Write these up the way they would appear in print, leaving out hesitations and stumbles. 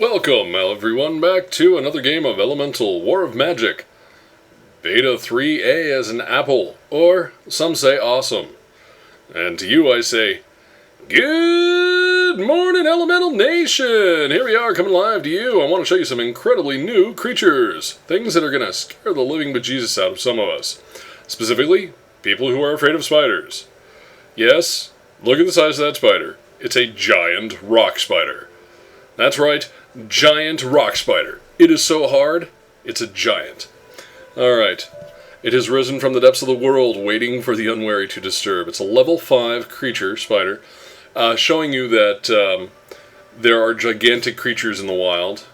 Welcome, everyone, back to another game of Elemental War of Magic. Beta 3A as an apple, or some say awesome. And to you I say, good morning, Elemental Nation! Here we are, coming live to you. I want to show you some incredibly new creatures. Things that are going to scare the living bejesus out of some of us. Specifically, people who are afraid of spiders. Yes, look at the size of that spider. It's a giant rock spider. That's right, giant rock spider. It is so hard, it's a giant. Alright, it has risen from the depths of the world, waiting for the unwary to disturb. It's a level 5 creature, spider, showing you that there are gigantic creatures in the wild,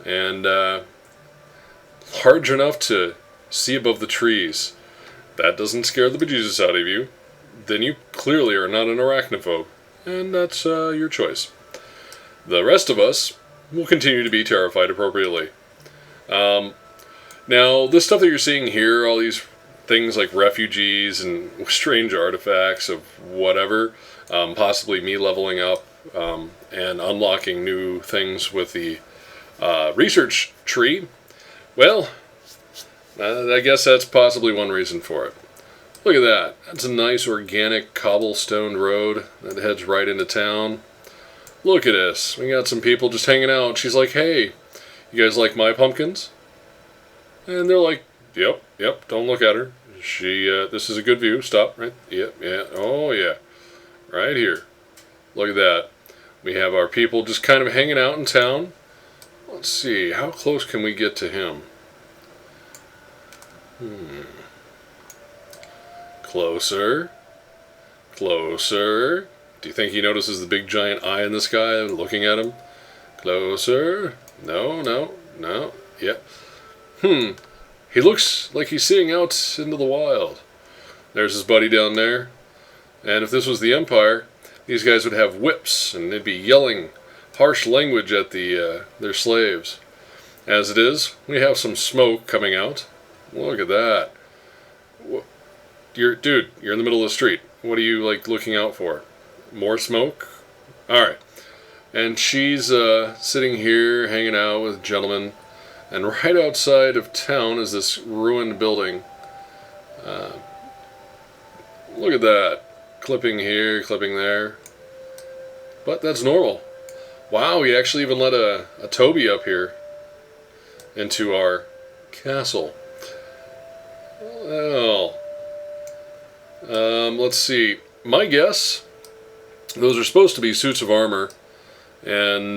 and large enough to see above the trees. That doesn't scare the bejesus out of you, then you clearly are not an arachnophobe, and that's your choice. The rest of us will continue to be terrified appropriately. Now, this stuff that you're seeing here, all these things like refugees and strange artifacts of whatever, possibly me leveling up and unlocking new things with the research tree, well, I guess that's possibly one reason for it. Look at that. That's a nice organic cobblestone road that heads right into town. Look at this. We got some people just hanging out. She's like, hey, you guys like my pumpkins? And they're like, yep, don't look at her. This is a good view. Stop, right? Yep, yeah, oh yeah. Right here. Look at that. We have our people just kind of hanging out in town. Let's see, how close can we get to him? Closer. Closer. Do you think he notices the big giant eye in the sky looking at him? Closer. No. Yep. He looks like he's seeing out into the wild. There's his buddy down there. And if this was the Empire, these guys would have whips and they'd be yelling harsh language at their slaves. As it is, we have some smoke coming out. Look at that. Dude, you're in the middle of the street. What are you looking out for? More smoke? Alright. And she's sitting here hanging out with gentlemen. And right outside of town is this ruined building. Look at that. Clipping here, clipping there. But that's normal. Wow, we actually even let a Toby up here into our castle. Well, let's see. My guess, those are supposed to be suits of armor, and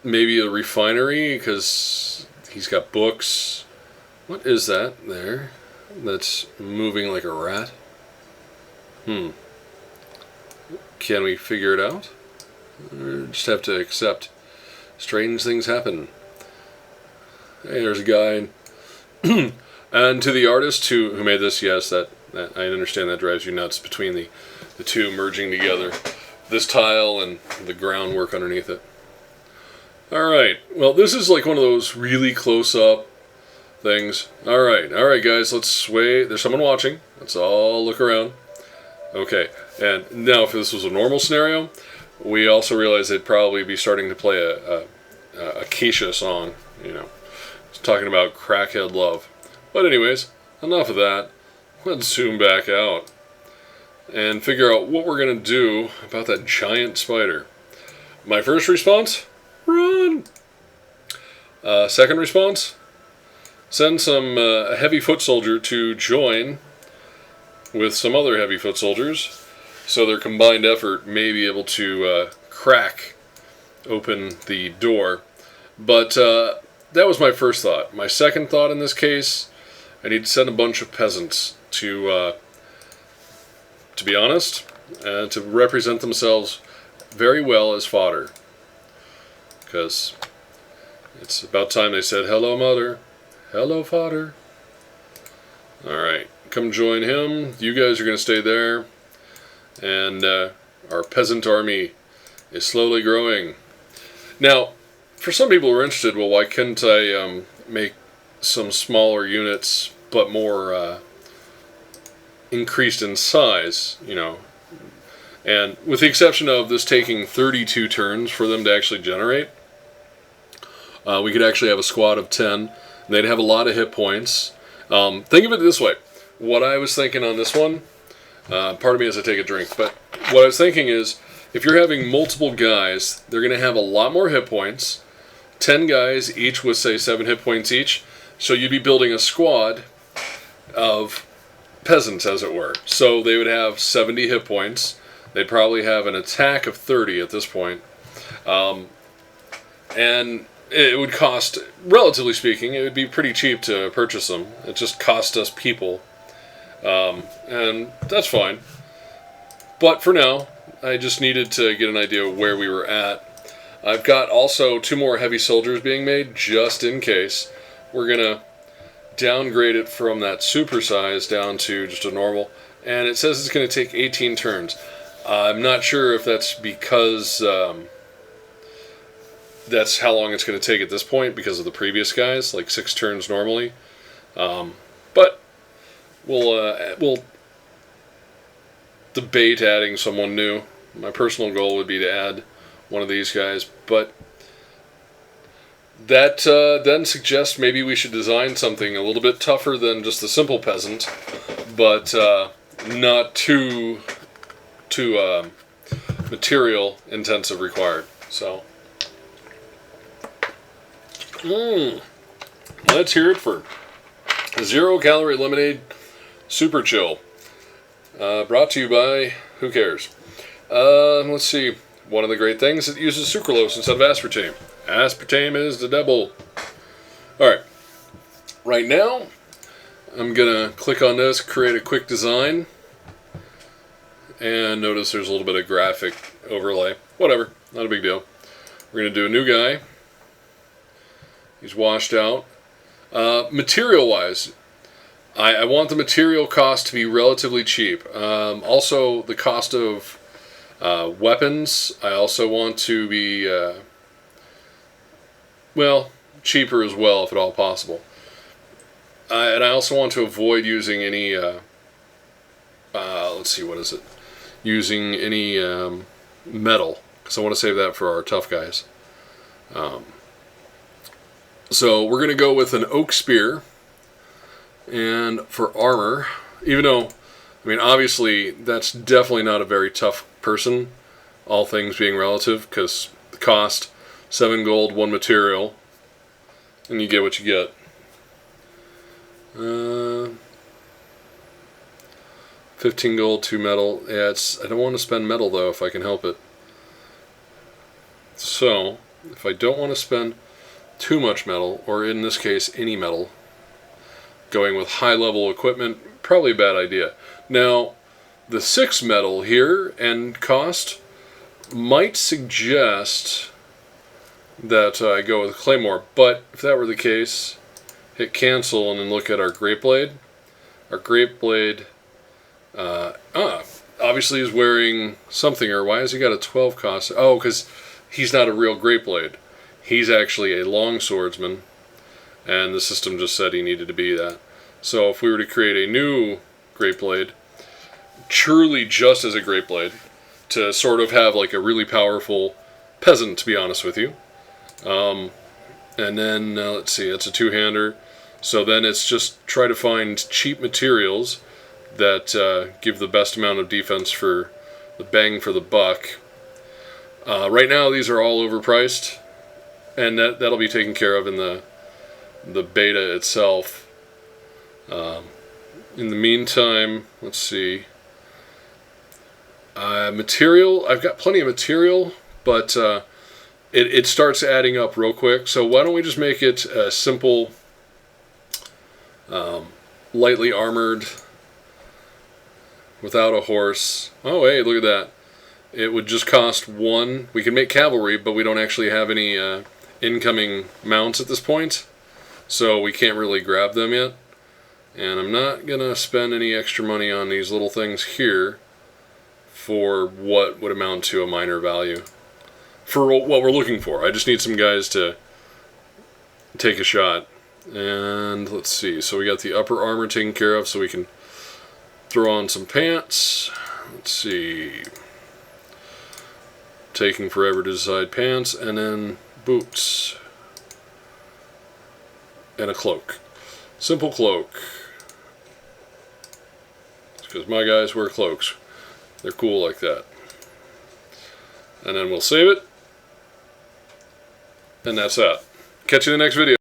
maybe a refinery, because he's got books. What is that there? That's moving like a rat. Can we figure it out? Or just have to accept strange things happen. Hey, there's a guy. And to the artist who made this, yes, that I understand that drives you nuts between the two merging together. This tile and the groundwork underneath it. Alright, well this is like one of those really close-up things. Alright guys, let's sway. There's someone watching. Let's all look around. Okay, and now if this was a normal scenario, we also realize they'd probably be starting to play a Acacia song, It's talking about crackhead love. But anyways, enough of that. Let's zoom back out and figure out what we're going to do about that giant spider. My first response, run! Second response, send some heavy foot soldier to join with some other heavy foot soldiers, so their combined effort may be able to crack open the door. But that was my first thought. My second thought in this case, I need to send a bunch of peasants to be honest, to represent themselves very well as fodder. Because it's about time they said, hello mother, hello fodder. Alright, come join him. You guys are going to stay there. And our peasant army is slowly growing. Now, for some people who are interested, well, why couldn't I make some smaller units, but more increased in size, And with the exception of this taking 32 turns for them to actually generate, we could actually have a squad of 10. They'd have a lot of hit points. Think of it this way. What I was thinking on this one, pardon me as I take a drink, but what I was thinking is, if you're having multiple guys, they're going to have a lot more hit points. 10 guys, each with, say, 7 hit points each. So you'd be building a squad of peasants, as it were. So they would have 70 hit points. They'd probably have an attack of 30 at this point. And it would cost, relatively speaking, it would be pretty cheap to purchase them. It just cost us people. And that's fine. But for now, I just needed to get an idea of where we were at. I've got also 2 more heavy soldiers being made, just in case. We're going to downgrade it from that super size down to just a normal. And it says it's going to take 18 turns. I'm not sure if that's because that's how long it's going to take at this point because of the previous guys, like 6 turns normally. But we'll debate adding someone new. My personal goal would be to add one of these guys, but that then suggests maybe we should design something a little bit tougher than just the simple peasant, but not too material intensive required. So let's hear it for 0 Calorie Lemonade Super Chill. Brought to you by Who Cares? Let's see. One of the great things, it uses sucralose instead of aspartame. Aspartame is the devil. Alright. Right now, I'm going to click on this, create a quick design. And notice there's a little bit of graphic overlay. Whatever. Not a big deal. We're going to do a new guy. He's washed out. Material-wise, I want the material cost to be relatively cheap. Also, the cost of weapons, I also want to be, well, cheaper as well, if at all possible. And I also want to avoid using any, let's see, what is it? Using any metal, because I want to save that for our tough guys. So we're going to go with an oak spear. And for armor, even though, I mean, obviously, that's definitely not a very tough person, all things being relative, because the cost, 7 gold, 1 material, and you get what you get. 15 gold, 2 metal. Yeah, I don't want to spend metal, though, if I can help it. So, if I don't want to spend too much metal, or in this case, any metal, going with high-level equipment, probably a bad idea. Now, the 6 metal here and cost might suggest that I go with Claymore, but if that were the case, hit cancel and then look at our Great Blade. Our Great Blade, obviously is wearing something, or why has he got a 12 cost? Oh, because he's not a real Great Blade. He's actually a long swordsman. And the system just said he needed to be that. So if we were to create a new Great Blade, truly just as a Great Blade, to sort of have like a really powerful peasant, to be honest with you. And then, let's see, it's a 2-hander. So then it's just try to find cheap materials that give the best amount of defense for the bang for the buck. Right now these are all overpriced, and that'll be taken care of in the beta itself. In the meantime, let's see. Material, I've got plenty of material, but it starts adding up real quick. So why don't we just make it a simple, lightly armored, without a horse. Oh, hey, look at that. It would just cost 1. We can make cavalry, but we don't actually have any incoming mounts at this point. So we can't really grab them yet. And I'm not going to spend any extra money on these little things here for what would amount to a minor value. For what we're looking for. I just need some guys to take a shot. And let's see. So we got the upper armor taken care of, so we can throw on some pants. Let's see. taking forever to decide pants, and then boots. And a cloak. Simple cloak. Because my guys wear cloaks. They're cool like that. And then we'll save it. And that's that. Catch you in the next video.